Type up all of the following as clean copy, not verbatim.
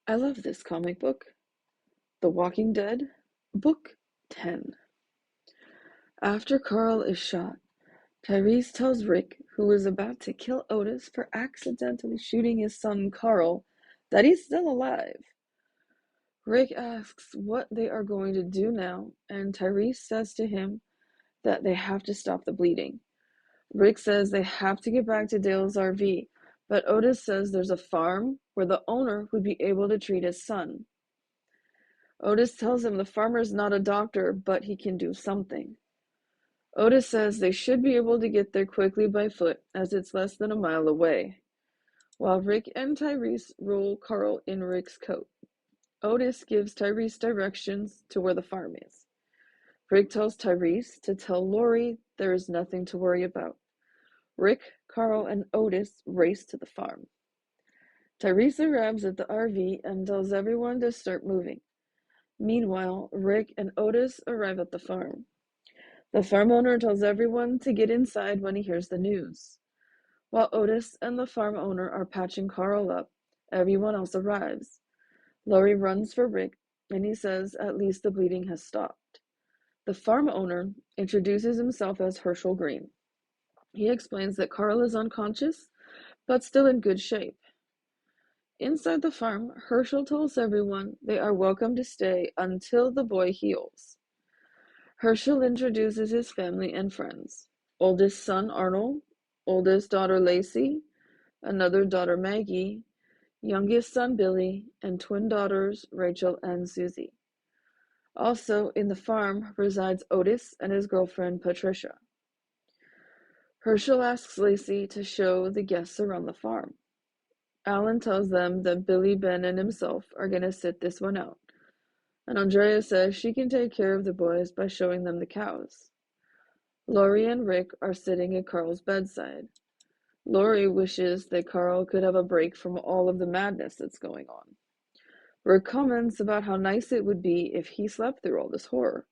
I love this comic book. The Walking Dead, Book 10. After Carl is shot, Tyrese tells Rick, who is about to kill Otis for accidentally shooting his son Carl, that he's still alive. Rick asks what they are going to do now, and Tyrese says to him that they have to stop the bleeding. Rick says they have to get back to Dale's RV, but Otis says there's a farm where the owner would be able to treat his son. Otis tells him the farmer's not a doctor, but he can do something. Otis says they should be able to get there quickly by foot, as it's less than a mile away, while Rick and Tyrese roll Carl in Rick's coat. Otis gives Tyrese directions to where the farm is. Rick tells Tyrese to tell Lori there is nothing to worry about. Rick, Carl, and Otis race to the farm. Tyrese arrives at the RV and tells everyone to start moving. Meanwhile, Rick and Otis arrive at the farm. The farm owner tells everyone to get inside when he hears the news. While Otis and the farm owner are patching Carl up, everyone else arrives. Lori runs for Rick, and he says at least the bleeding has stopped. The farm owner introduces himself as Hershel Green. He explains that Carl is unconscious, but still in good shape. Inside the farm, Hershel tells everyone they are welcome to stay until the boy heals. Hershel introduces his family and friends. Oldest son Arnold, oldest daughter Lacey, another daughter Maggie, youngest son Billy, and twin daughters Rachel and Susie. Also in the farm resides Otis and his girlfriend Patricia. Hershel asks Lacey to show the guests around the farm. Alan tells them that Billy, Ben, and himself are going to sit this one out, and Andrea says she can take care of the boys by showing them the cows. Lori and Rick are sitting at Carl's bedside. Lori wishes that Carl could have a break from all of the madness that's going on. Rick comments about how nice it would be if he slept through all this horror,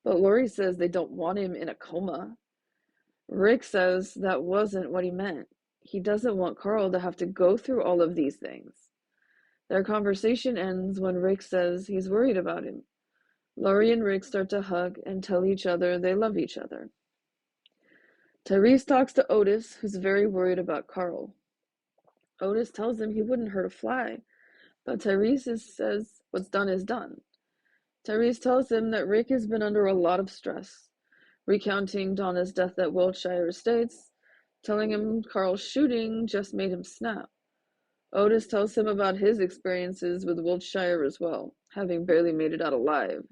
but Lori says they don't want him in a coma. Rick says that wasn't what he meant. He doesn't want Carl to have to go through all of these things. Their conversation ends when Rick says he's worried about him. Lori and Rick start to hug and tell each other they love each other. Tyrese talks to Otis, who's very worried about Carl. Otis tells him he wouldn't hurt a fly, but Tyrese says what's done is done. Tyrese tells him that Rick has been under a lot of stress, recounting Donna's death at Wiltshire Estates, telling him Carl's shooting just made him snap. Otis tells him about his experiences with Wiltshire as well, having barely made it out alive.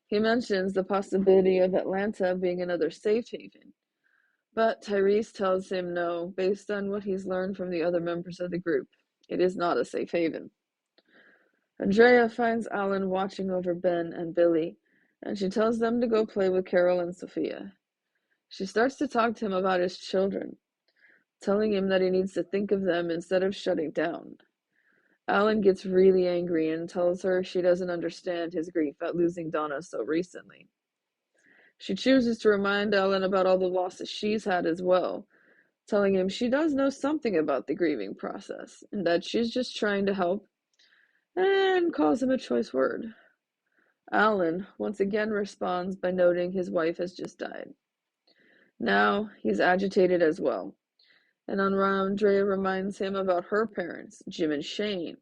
He mentions the possibility of Atlanta being another safe haven, but Tyrese tells him no, based on what he's learned from the other members of the group. It is not a safe haven. Andrea finds Alan watching over Ben and Billy, and she tells them to go play with Carol and Sophia. She starts to talk to him about his children, telling him that he needs to think of them instead of shutting down. Alan gets really angry and tells her she doesn't understand his grief at losing Donna so recently. She chooses to remind Alan about all the losses she's had as well, telling him she does know something about the grieving process and that she's just trying to help, and calls him a choice word. Alan once again responds by noting his wife has just died. Now he's agitated as well, and Andrea reminds him about her parents, Jim and Shane,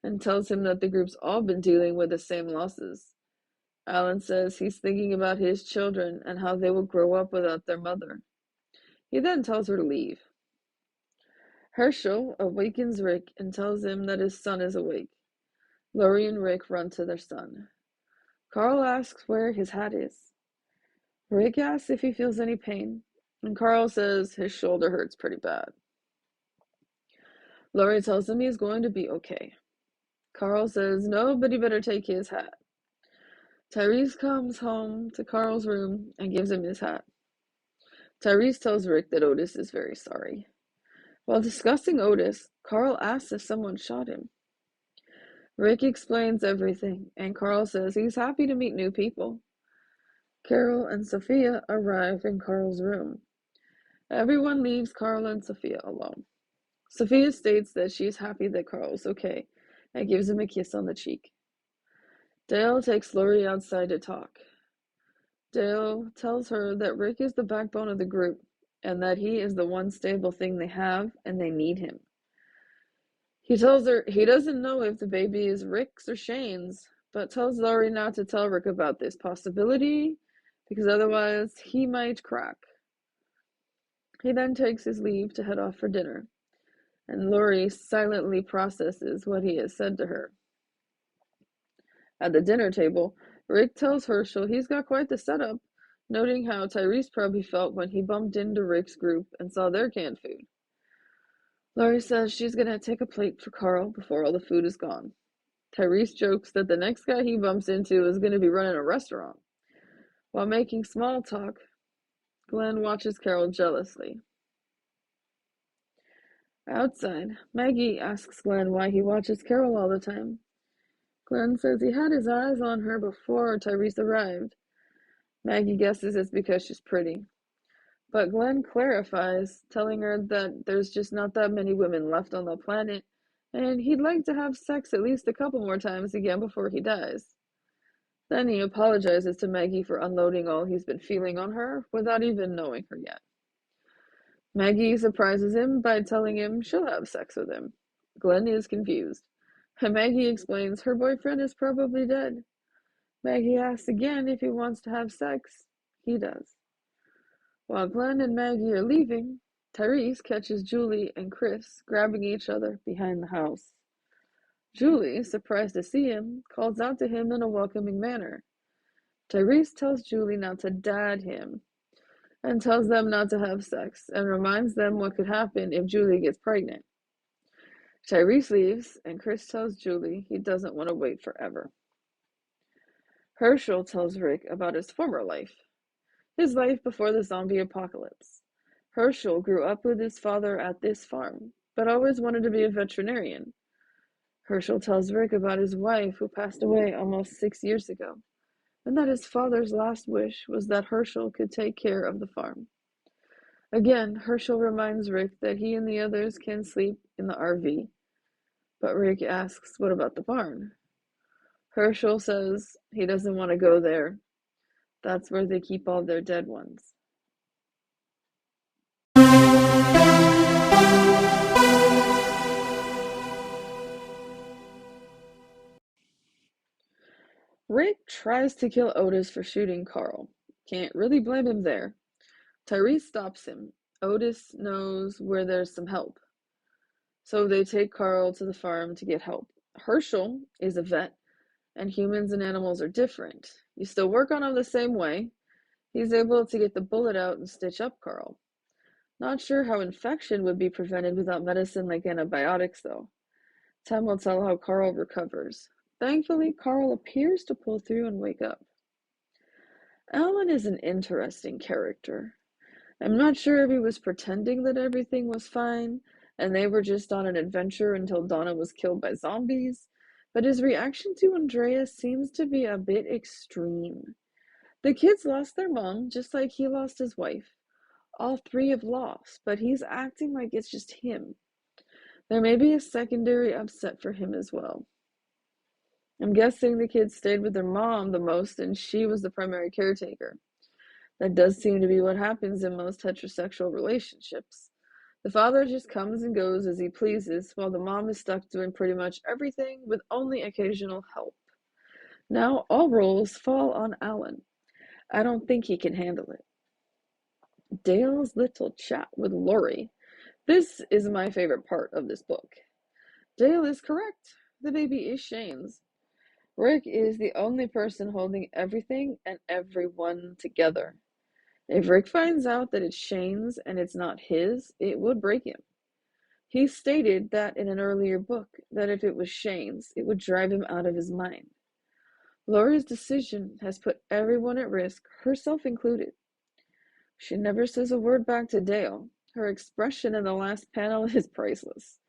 and tells him that the group's all been dealing with the same losses. Alan says he's thinking about his children and how they will grow up without their mother. He then tells her to leave. Hershel awakens Rick and tells him that his son is awake. Lori and Rick run to their son. Carl asks where his hat is. Rick asks if he feels any pain, and Carl says his shoulder hurts pretty bad. Lori tells him he's going to be okay. Carl says nobody better take his hat. Tyrese comes home to Carl's room and gives him his hat. Tyrese tells Rick that Otis is very sorry. While discussing Otis, Carl asks if someone shot him. Rick explains everything, and Carl says he's happy to meet new people. Carol and Sophia arrive in Carl's room. Everyone leaves Carl and Sophia alone. Sophia states that she's happy that Carl is okay, and gives him a kiss on the cheek. Dale takes Lori outside to talk. Dale tells her that Rick is the backbone of the group, and that he is the one stable thing they have, and they need him. He tells her he doesn't know if the baby is Rick's or Shane's, but tells Lori not to tell Rick about this possibility, because otherwise he might crack. He then takes his leave to head off for dinner, and Lori silently processes what he has said to her. At the dinner table, Rick tells Hershel he's got quite the setup, noting how Tyrese probably felt when he bumped into Rick's group and saw their canned food. Lori says she's going to take a plate for Carl before all the food is gone. Tyrese jokes that the next guy he bumps into is going to be running a restaurant. While making small talk, Glenn watches Carol jealously. Outside, Maggie asks Glenn why he watches Carol all the time. Glenn says he had his eyes on her before Tyrese arrived. Maggie guesses it's because she's pretty. But Glenn clarifies, telling her that there's just not that many women left on the planet, and he'd like to have sex at least a couple more times again before he dies. Then he apologizes to Maggie for unloading all he's been feeling on her without even knowing her yet. Maggie surprises him by telling him she'll have sex with him. Glenn is confused, and Maggie explains her boyfriend is probably dead. Maggie asks again if he wants to have sex. He does. While Glenn and Maggie are leaving, Tyrese catches Julie and Chris grabbing each other behind the house. Julie, surprised to see him, calls out to him in a welcoming manner. Tyrese tells Julie not to dad him, and tells them not to have sex, and reminds them what could happen if Julie gets pregnant. Tyrese leaves, and Chris tells Julie he doesn't want to wait forever. Hershel tells Rick about his former life. His life before the zombie apocalypse. Hershel grew up with his father at this farm, but always wanted to be a veterinarian. Hershel tells Rick about his wife who passed away almost 6 years ago, and that his father's last wish was that Hershel could take care of the farm. Again, Hershel reminds Rick that he and the others can sleep in the RV, but Rick asks, what about the barn? Hershel says he doesn't want to go there. That's where they keep all their dead ones. Rick tries to kill Otis for shooting Carl. Can't really blame him there. Tyrese stops him. Otis knows where there's some help. So they take Carl to the farm to get help. Hershel is a vet, and humans and animals are different. You still work on him the same way. He's able to get the bullet out and stitch up Carl. Not sure how infection would be prevented without medicine like antibiotics, though. Time will tell how Carl recovers. Thankfully, Carl appears to pull through and wake up. Alan is an interesting character. I'm not sure if he was pretending that everything was fine, and they were just on an adventure until Donna was killed by zombies, but his reaction to Andrea seems to be a bit extreme. The kids lost their mom, just like he lost his wife. All three have lost, but he's acting like it's just him. There may be a secondary upset for him as well. I'm guessing the kids stayed with their mom the most, and she was the primary caretaker. That does seem to be what happens in most heterosexual relationships. The father just comes and goes as he pleases, while the mom is stuck doing pretty much everything with only occasional help. Now all roles fall on Alan. I don't think he can handle it. Dale's little chat with Lori. This is my favorite part of this book. Dale is correct. The baby is Shane's. Rick is the only person holding everything and everyone together. If Rick finds out that it's Shane's and it's not his, it would break him. He stated that in an earlier book, that if it was Shane's, it would drive him out of his mind. Laura's decision has put everyone at risk, herself included. She never says a word back to Dale. Her expression in the last panel is priceless.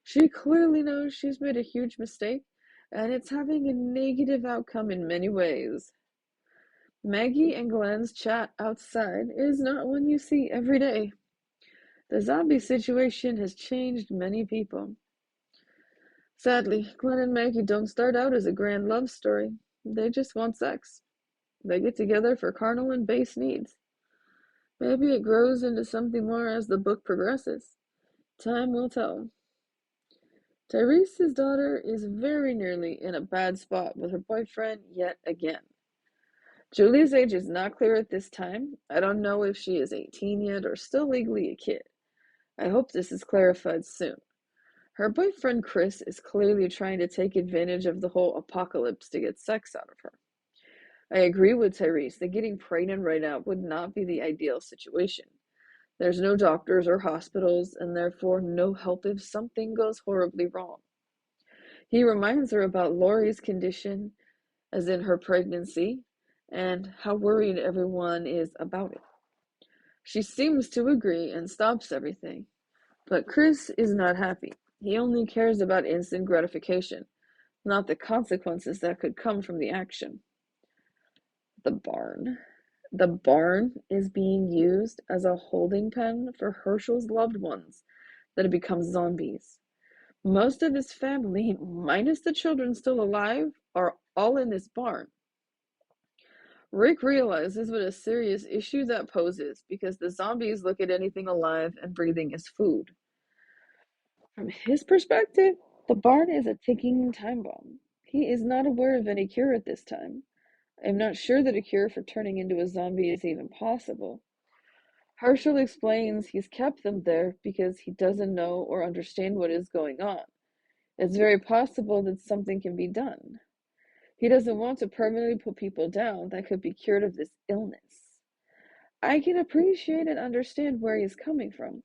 She clearly knows she's made a huge mistake, and it's having a negative outcome in many ways. Maggie and Glenn's chat outside is not one you see every day. The zombie situation has changed many people. Sadly, Glenn and Maggie don't start out as a grand love story. They just want sex. They get together for carnal and base needs. Maybe it grows into something more as the book progresses. Time will tell. Tyrese's daughter is very nearly in a bad spot with her boyfriend yet again. Julie's age is not clear at this time. I don't know if she is 18 yet or still legally a kid. I hope this is clarified soon. Her boyfriend Chris is clearly trying to take advantage of the whole apocalypse to get sex out of her. I agree with Tyrese that getting pregnant right now would not be the ideal situation. There's no doctors or hospitals, and therefore no help if something goes horribly wrong. He reminds her about Lori's condition, as in her pregnancy, and how worried everyone is about it. She seems to agree and stops everything. But Chris is not happy. He only cares about instant gratification, not the consequences that could come from the action. The barn. The barn is being used as a holding pen for Hershel's loved ones that have become zombies. Most of his family, minus the children still alive, are all in this barn. Rick realizes what a serious issue that poses because the zombies look at anything alive and breathing as food. From his perspective, the barn is a ticking time bomb. He is not aware of any cure at this time. I'm not sure that a cure for turning into a zombie is even possible. Hershel explains he's kept them there because he doesn't know or understand what is going on. It's very possible that something can be done. He doesn't want to permanently put people down that could be cured of this illness. I can appreciate and understand where he's coming from,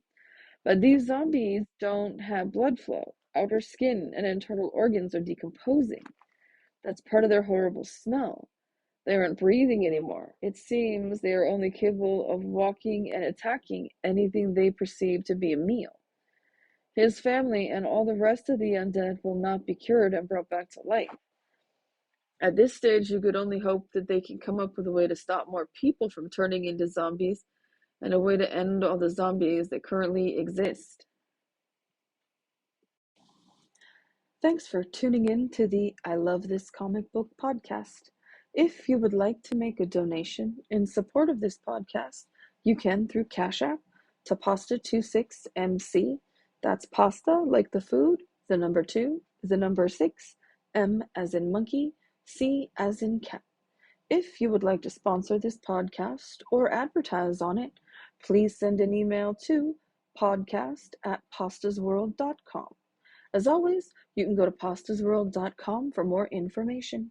but these zombies don't have blood flow. Outer skin and internal organs are decomposing. That's part of their horrible smell. They aren't breathing anymore. It seems they are only capable of walking and attacking anything they perceive to be a meal. His family and all the rest of the undead will not be cured and brought back to life. At this stage, you could only hope that they can come up with a way to stop more people from turning into zombies and a way to end all the zombies that currently exist. Thanks for tuning in to the I Love This Comic Book podcast. If you would like to make a donation in support of this podcast, you can through Cash App to Pasta26MC. That's pasta like the food, the number 2, the number 6, M as in monkey, C as in cat. If you would like to sponsor this podcast or advertise on it, please send an email to podcast@pastasworld.com. As always, you can go to pastasworld.com for more information.